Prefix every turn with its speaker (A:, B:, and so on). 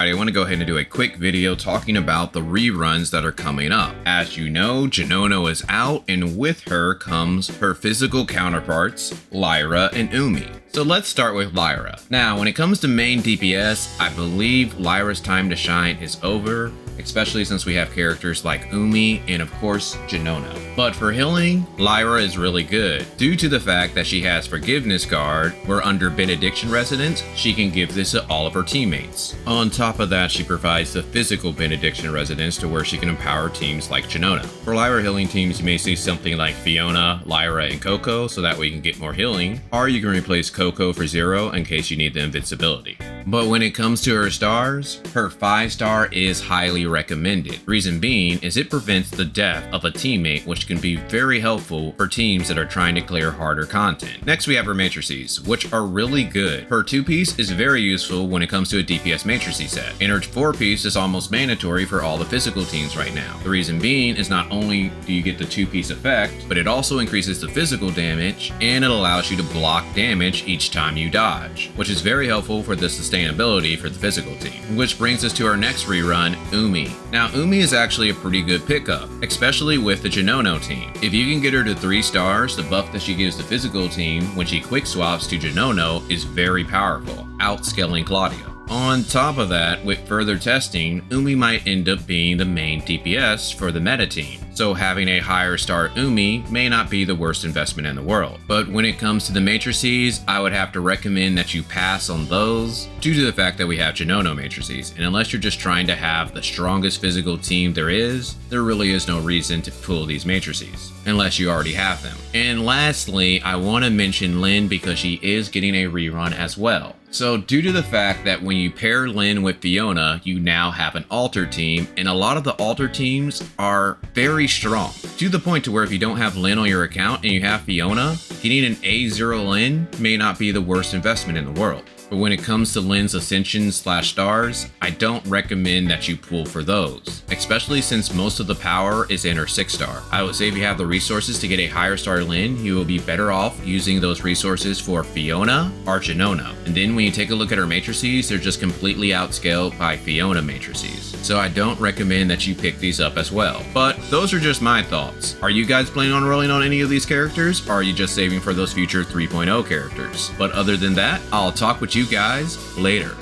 A: everybody, I want to go ahead and do a quick video talking about the reruns that are coming up. As you know, Gnonno is out, and with her comes her physical counterparts, Lyra and Umi. So let's start with Lyra. Now, when it comes to main DPS, I believe Lyra's time to shine is over, especially since we have characters like Umi and of course Gnonno. But for healing, Lyra is really good, due to the fact that she has Forgiveness Guard, where under Benediction Resonance, she can give this to all of her teammates. On top of that, she provides the physical Benediction Resonance to where she can empower teams like Gnonno. For Lyra healing teams, you may see something like Fiona, Lyra, and Coco, so that way you can get more healing, or you can replace Coco for 0 in case you need the invincibility. But when it comes to her stars, her 5-star is highly recommended. Reason being is it prevents the death of a teammate, which can be very helpful for teams that are trying to clear harder content. Next we have her matrices, which are really good. Her 2-piece is very useful when it comes to a DPS matrices set, and her 4-piece is almost mandatory for all the physical teams right now. The reason being is not only do you get the 2-piece effect, but it also increases the physical damage, and it allows you to block damage each time you dodge, which is very helpful for the sustainability for the physical team. Which brings us to our next rerun, Umi. Now, Umi is actually a pretty good pickup, especially with the Gnonno team. If you can get her to 3 stars, the buff that she gives the physical team when she quick swaps to Gnonno is very powerful, outscaling Claudia. On top of that, with further testing, Umi might end up being the main DPS for the meta team, so having a higher star Umi may not be the worst investment in the world. But when it comes to the matrices, I would have to recommend that you pass on those due to the fact that we have Gnonno matrices, and unless you're just trying to have the strongest physical team there really is no reason to pull these matrices, unless you already have them. And lastly, I want to mention Lin because she is getting a rerun as well. So due to the fact that when you pair Lin with Fiona, you now have an altar team, and a lot of the altar teams are very strong, to the point to where if you don't have Lin on your account and you have Fiona, getting an A0 Lin may not be the worst investment in the world. But when it comes to Lin's Ascension/stars, I don't recommend that you pull for those, especially since most of the power is in her 6-star. I would say if you have the resources to get a higher star Lin, you will be better off using those resources for Fiona or Gnonno. And then when you take a look at her matrices, they're just completely outscaled by Fiona matrices. So I don't recommend that you pick these up as well. But those are just my thoughts. Are you guys planning on rolling on any of these characters, or are you just saving for those future 3.0 characters? But other than that, I'll talk with you guys later.